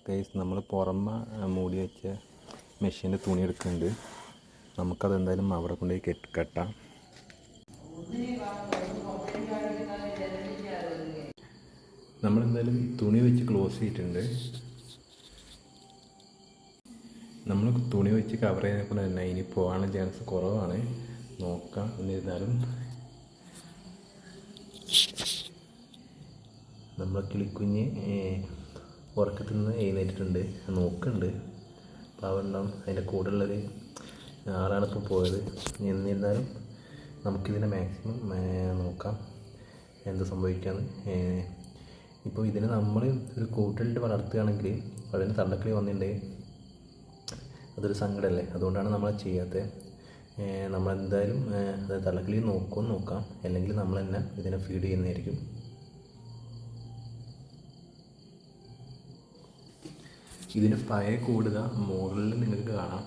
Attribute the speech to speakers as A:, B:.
A: Guys നമ്മൾ പുറമെ മൂടി വെച്ച മെഷീൻ്റെ തുണി എടുക്കുന്നുണ്ട്. നമുക്കതെന്തായാലും അവിടെ കൊണ്ടുപോയി കെട്ടാം. നമ്മളെന്തായാലും തുണി വെച്ച് ക്ലോസ് ചെയ്തിട്ടുണ്ട്. നമ്മൾ തുണി വെച്ച് കവർ ചെയ്തപ്പോൾ തന്നെ ഇനി പോകാനുള്ള ചാൻസ് കുറവാണ്. നോക്കാം. എന്നിരുന്നാലും നമ്മൾ കിളിക്കുഞ്ഞ് ഉറക്കത്തിൽ നിന്ന് എഴുന്നേറ്റിട്ടുണ്ട്, നോക്കുന്നുണ്ട്. പാവണ്ടാവും, അതിൻ്റെ കൂടെ ഉള്ളൊരു ആളാണ് ഇപ്പോൾ പോയത്. എന്നിരുന്നാലും നമുക്കിതിനെ മാക്സിമം നോക്കാം എന്ത് സംഭവിക്കാമെന്ന്. ഇപ്പോൾ ഇതിനെ നമ്മൾ ഒരു കൂട്ടിലിട്ട് വളർത്തുകയാണെങ്കിൽ അതിന് തള്ളക്കിളി വന്നിട്ടുണ്ടെങ്കിൽ അതൊരു സങ്കടമല്ലേ. അതുകൊണ്ടാണ് നമ്മൾ ചെയ്യാത്തത്. നമ്മളെന്തായാലും അത് തള്ളക്കിളി നോക്കാം, അല്ലെങ്കിൽ നമ്മൾ തന്നെ ഇതിനെ ഫീഡ് ചെയ്യുന്നതായിരിക്കും. ഇതിന് പഴയ കൂടുക മുകളിൽ നിങ്ങൾക്ക് കാണാം.